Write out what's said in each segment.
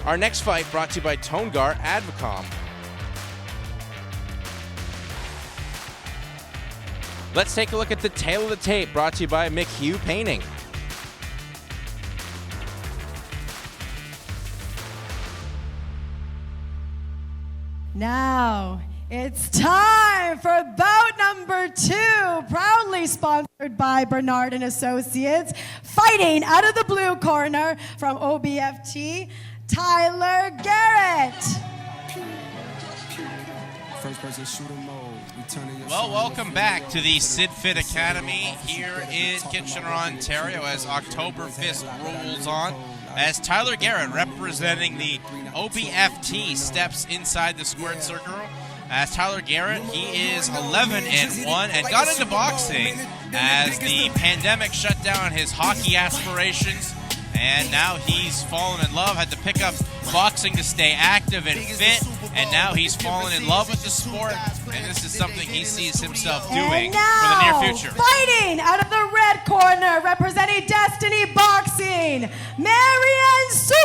Our next fight brought to you by Tonegar Advocom. Let's take a look at the tail of the tape brought to you by McHugh Painting. Now, it's time for bout number 2, proudly sponsored by Bernard and Associates. Fighting out of the blue corner from OBFT, Tyler Garrett. Well, welcome back to the SydFit Academy here in Kitchener, Ontario, as OktoberFist rolls on. As Tyler Garrett, representing the OBFT, steps inside the squared circle. As Tyler Garrett, he is 11-1 and got into boxing as the pandemic shut down his hockey aspirations. And now he's fallen in love, had to pick up boxing to stay active and fit, and now he's fallen in love with the sport, and this is something he sees himself doing for the near future. Fighting out of the red corner, representing Destiny Boxing, Merian Soule.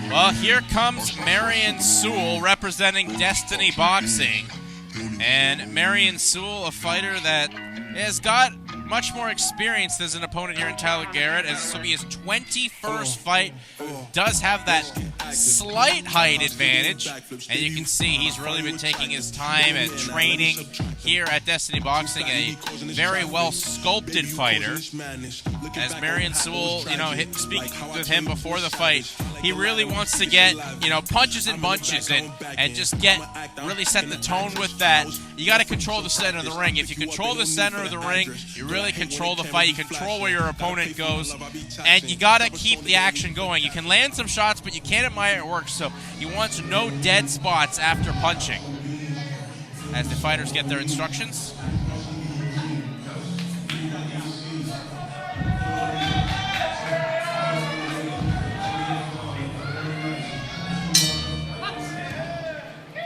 Well, here comes Merian Soule representing Destiny Boxing. And Merian Soule, a fighter that has got much more experience as an opponent here in Tyler Garrett, as this will be his 21st fight. Does have that slight height advantage, and you can see he's really been taking his time at training here at Destiny Boxing, a very well sculpted fighter. As Merian Soule, speaking with him before the fight, he really wants to get, punches and bunches and just really set the tone with that. You got to control the center of the ring. If you control the center of the ring, you really control the fight. You control where your opponent goes, and you got to keep the action going. You can land some shots, but you can't admire it work, so he wants no dead spots after punching. As the fighters get their instructions.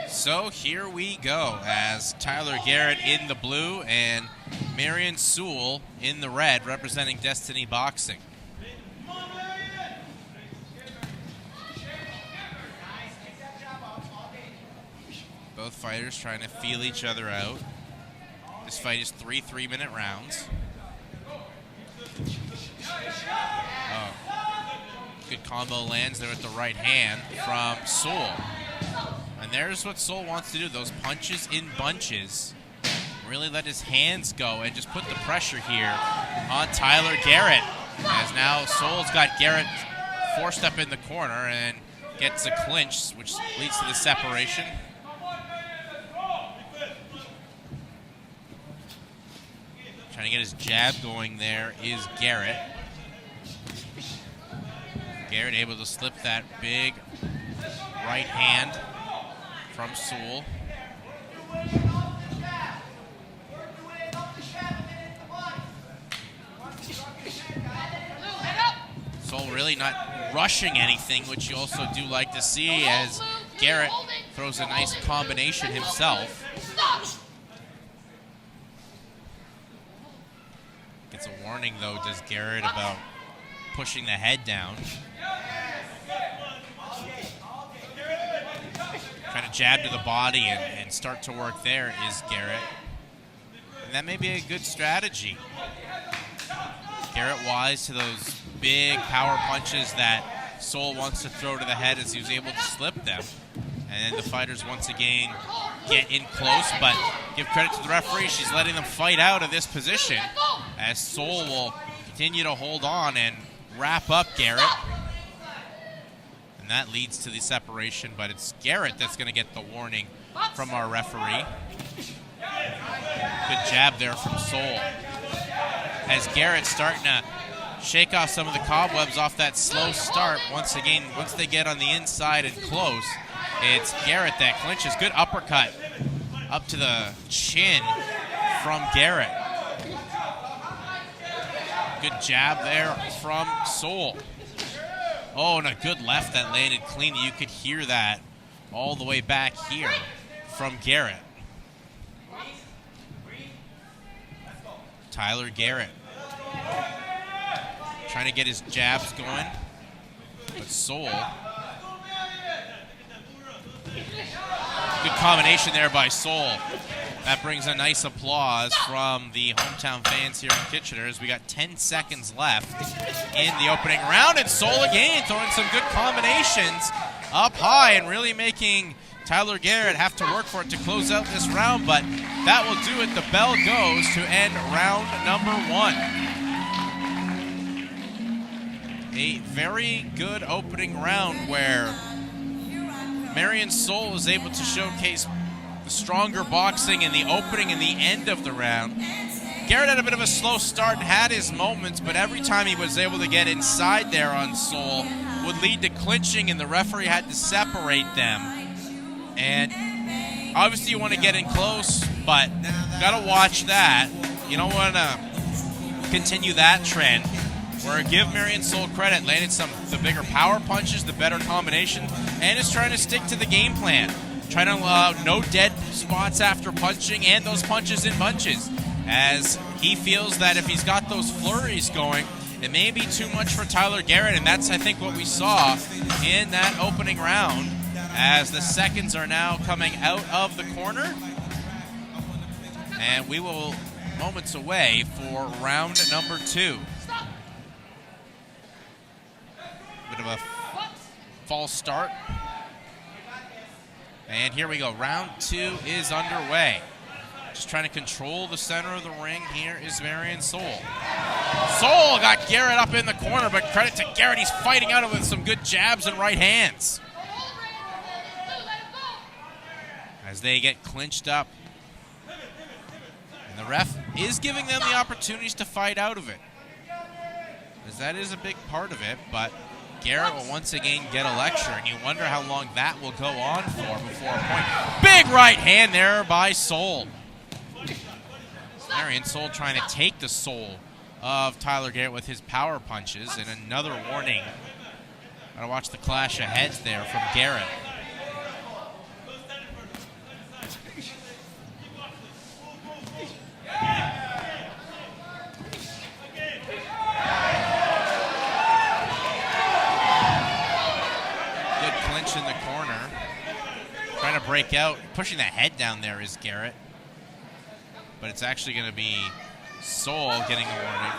So here we go, as Tyler Garrett in the blue and Merian Soule in the red, representing Destiny Boxing. Both fighters trying to feel each other out. This fight is 3 3-minute rounds. Good combo lands there with the right hand from Soule. And there's what Soule wants to do, those punches in bunches. Really let his hands go and just put the pressure here on Tyler Garrett. As now Soule's got Garrett forced up in the corner and gets a clinch, which leads to the separation. Trying to get his jab going there is Garrett. Garrett able to slip that big right hand from Soule. Soule really not rushing anything, which you also do like to see, as Garrett throws a nice combination himself. Gets a warning, though, does Garrett, about pushing the head down. Trying to jab to the body and start to work there is Garrett. And that may be a good strategy. Garrett wise to those big power punches that Soule wants to throw to the head, as he was able to slip them. And then the fighters once again get in close, but give credit to the referee. She's letting them fight out of this position, as Soule will continue to hold on and wrap up Garrett. And that leads to the separation, but it's Garrett that's going to get the warning from our referee. Good jab there from Soule. As Garrett's starting to shake off some of the cobwebs off that slow start. Once again, once they get on the inside and close, it's Garrett that clinches. Good uppercut up to the chin from Garrett. Good jab there from Soule. Oh, and a good left that landed clean. You could hear that all the way back here from Garrett. Tyler Garrett trying to get his jabs going. But Soule. Good combination there by Soule. That brings a nice applause from the hometown fans here in Kitchener as we got 10 seconds left in the opening round. And Soule again throwing some good combinations up high and really making Tyler Garrett have to work for it to close out this round. But that will do it. The bell goes to end round number 1. A very good opening round where Merian Soule was able to showcase the stronger boxing in the opening and the end of the round. Garrett had a bit of a slow start and had his moments, but every time he was able to get inside there on Soule would lead to clinching, and the referee had to separate them. And obviously you want to get in close, but gotta watch that. You don't want to continue that trend. Where give Merian Soule credit, landed some of the bigger power punches, the better combination, and is trying to stick to the game plan. Trying to allow no dead spots after punching and those punches in bunches, as he feels that if he's got those flurries going, it may be too much for Tyler Garrett, and that's, I think, what we saw in that opening round, as the seconds are now coming out of the corner. And we will moments away for round number 2. Bit of a false start. And here we go. Round 2 is underway. Just trying to control the center of the ring. Here is Merian Soule. Soule got Garrett up in the corner, but credit to Garrett. He's fighting out of it with some good jabs and right hands. As they get clinched up. And the ref is giving them the opportunities to fight out of it, as that is a big part of it, but Garrett will once again get a lecture, and you wonder how long that will go on for before a point. Big right hand there by Soule. Merian Soule trying to take the soul of Tyler Garrett with his power punches, and another warning. Gotta watch the clash of heads there from Garrett. In the corner, trying to break out, pushing the head down there is Garrett, but it's actually going to be Soule getting a warning.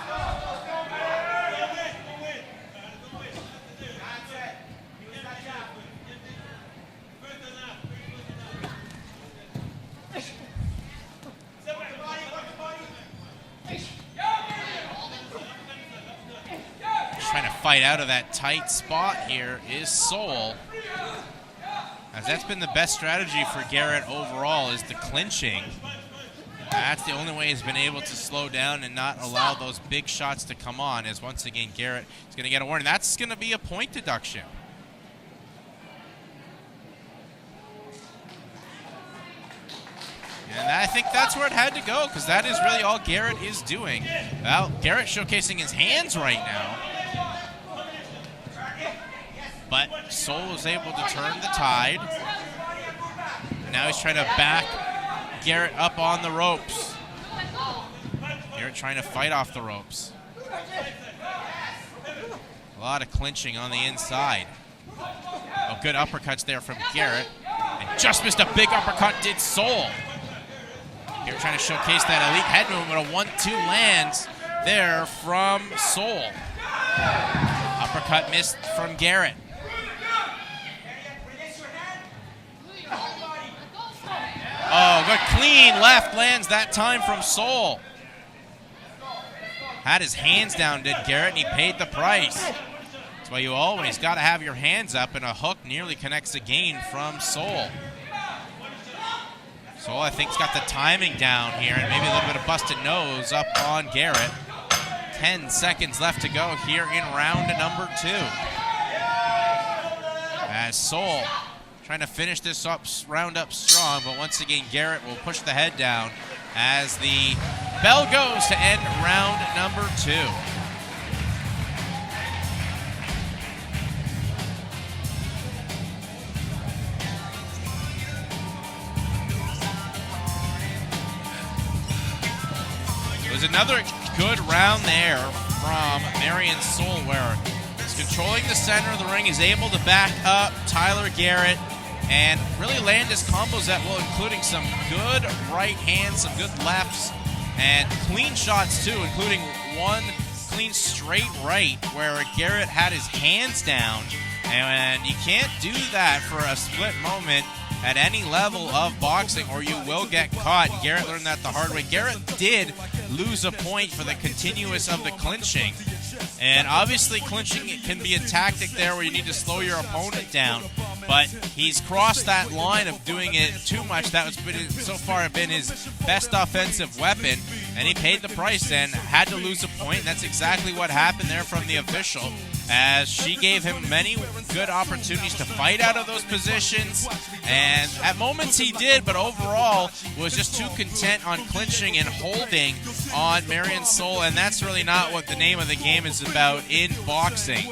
Trying to fight out of that tight spot here is Soule. As that's been the best strategy for Garrett overall, is the clinching. That's the only way he's been able to slow down and not allow those big shots to come on, as once again Garrett is going to get a warning. That's going to be a point deduction. And I think that's where it had to go, because that is really all Garrett is doing. Well, Garrett showcasing his hands right now. But Soule was able to turn the tide. Now he's trying to back Garrett up on the ropes. Garrett trying to fight off the ropes. A lot of clinching on the inside. Oh, good uppercuts there from Garrett. And just missed a big uppercut did Soule. Garrett trying to showcase that elite head movement. A 1-2 lands there from Soule. Uppercut missed from Garrett. Oh, good clean left lands that time from Soule. Had his hands down, did Garrett, and he paid the price. That's why you always got to have your hands up, and a hook nearly connects again from Soule. Soule, I think, has got the timing down here, and maybe a little bit of busted nose up on Garrett. 10 seconds left to go here in round number 2. As Soule trying to finish this round up strong, but once again, Garrett will push the head down as the bell goes to end round number 2. was another good round there from Merian Soule, where he's controlling the center of the ring. He's able to back up Tyler Garrett and really land his combos at will, including some good right hands, some good lefts, and clean shots too, including one clean straight right where Garrett had his hands down. And you can't do that for a split moment at any level of boxing, or you will get caught. Garrett learned that the hard way. Garrett did lose a point for the continuous of the clinching. And obviously clinching can be a tactic there where you need to slow your opponent down. But he's crossed that line of doing it too much. That was so far been his best offensive weapon. And he paid the price and had to lose a point. That's exactly what happened there from the official, as she gave him many good opportunities to fight out of those positions. And at moments he did, but overall was just too content on clinching and holding on Merian Soule. And that's really not what the name of the game is about in boxing.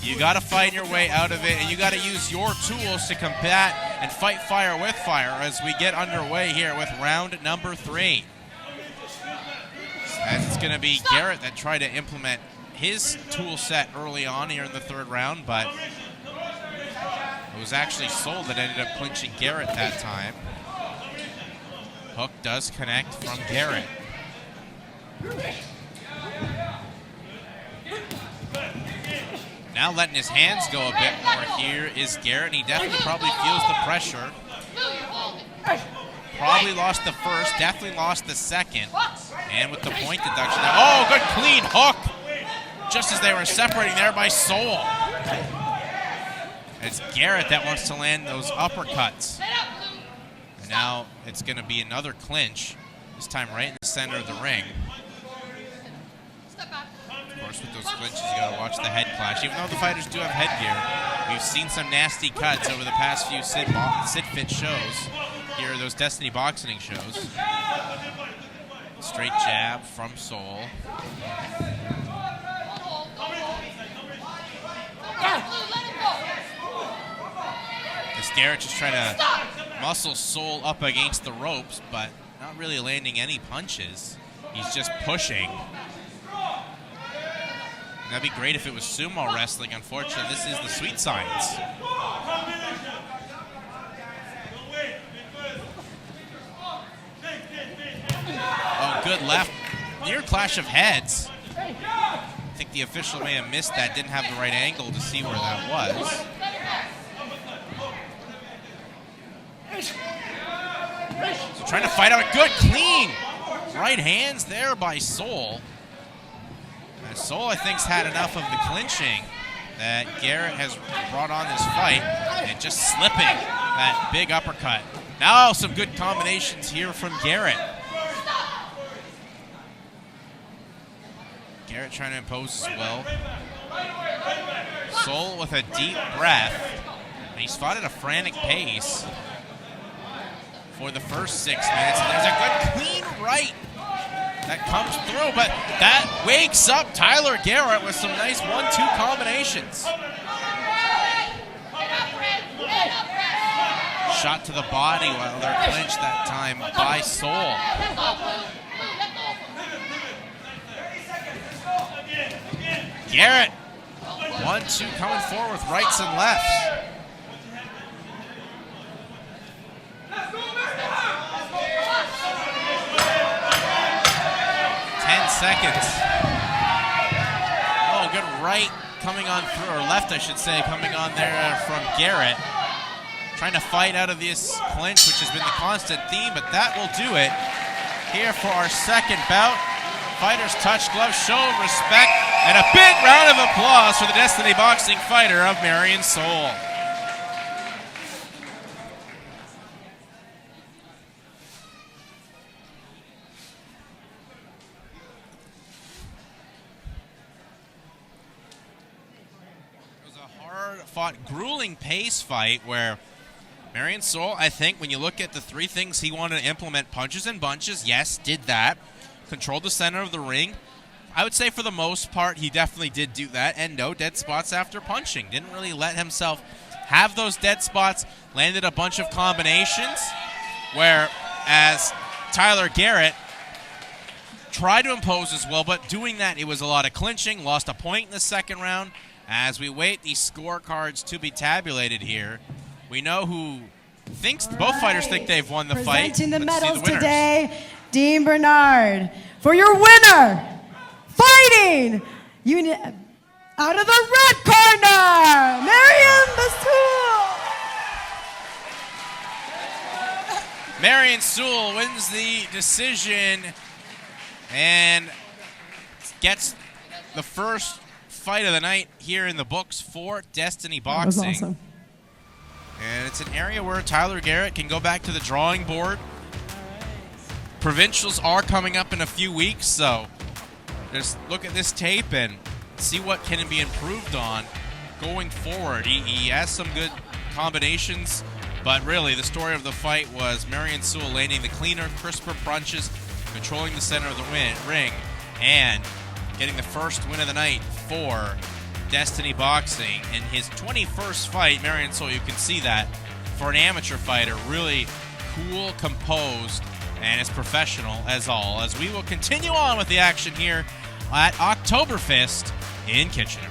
You got to fight your way out of it, and you got to use your tools to combat and fight fire with fire as we get underway here with round number 3. As it's going to be Garrett that tried to implement his tool set early on here in the third round, but it was actually Soule that ended up clinching Garrett that time. Hook does connect from Garrett. Now letting his hands go a bit more here is Garrett. He definitely probably feels the pressure. Probably lost the first, definitely lost the second. And with the point deduction there. Oh, good clean hook! Just as they were separating there by Soule. It's Garrett that wants to land those uppercuts. And now it's going to be another clinch, this time right in the center of the ring. Of course, with those clinches, you got to watch the head clash. Even though the fighters do have headgear, we've seen some nasty cuts over the past few SydFit shows. Here are those Destiny boxing shows. Straight jab from Soule. This Garrett just trying to muscle Soule up against the ropes, but not really landing any punches. He's just pushing. That'd be great if it was sumo wrestling. Unfortunately, this is the sweet science. Oh, good left. Near clash of heads. I think the official may have missed that. Didn't have the right angle to see where that was. So trying to fight out a good, clean right hands there by Soule. Soule, I think, has had enough of the clinching that Garrett has brought on this fight, and just slipping that big uppercut. Now some good combinations here from Garrett. Garrett trying to impose as well. Soule with a deep breath. And he's fought at a frantic pace for the first 6 minutes. And there's a good clean right that comes through, but that wakes up Tyler Garrett with some nice 1-2 combinations. Shot to the body while they're clinched that time by Soule. Garrett, 1-2 coming forward with rights and lefts. Seconds. Oh, good right coming on through, or left I should say, coming on there from Garrett. Trying to fight out of this clinch, which has been the constant theme, but that will do it here for our second bout. Fighters touch gloves, show of respect, and a big round of applause for the Destiny boxing fighter of Merian Soule. Fought grueling pace fight where Merian Soule, I think, when you look at the 3 things he wanted to implement, punches and bunches, yes, did that. Controlled the center of the ring. I would say for the most part, he definitely did do that, and no dead spots after punching. Didn't really let himself have those dead spots. Landed a bunch of combinations, whereas Tyler Garrett tried to impose his will, but doing that, it was a lot of clinching, lost a point in the second round. As we wait these scorecards to be tabulated here, we know who thinks, both fighters think they've won the fight. Presenting the Let's see medals winners. today, Dean Bernard. For your winner, fighting out of the red corner, Merian Soule. Merian Soule wins the decision and gets the first fight of the night here in the books for Destiny Boxing. That was awesome. And it's an area where Tyler Garrett can go back to the drawing board. Provincials are coming up in a few weeks, so just look at this tape and see what can be improved on going forward. He has some good combinations, but really the story of the fight was Merian Soule landing the cleaner, crisper punches, controlling the center of the ring, and getting the first win of the night for Destiny Boxing. In his 21st fight, Merian Soule, you can see that for an amateur fighter, really cool, composed, and as professional as all. As we will continue on with the action here at OktoberFist in Kitchener.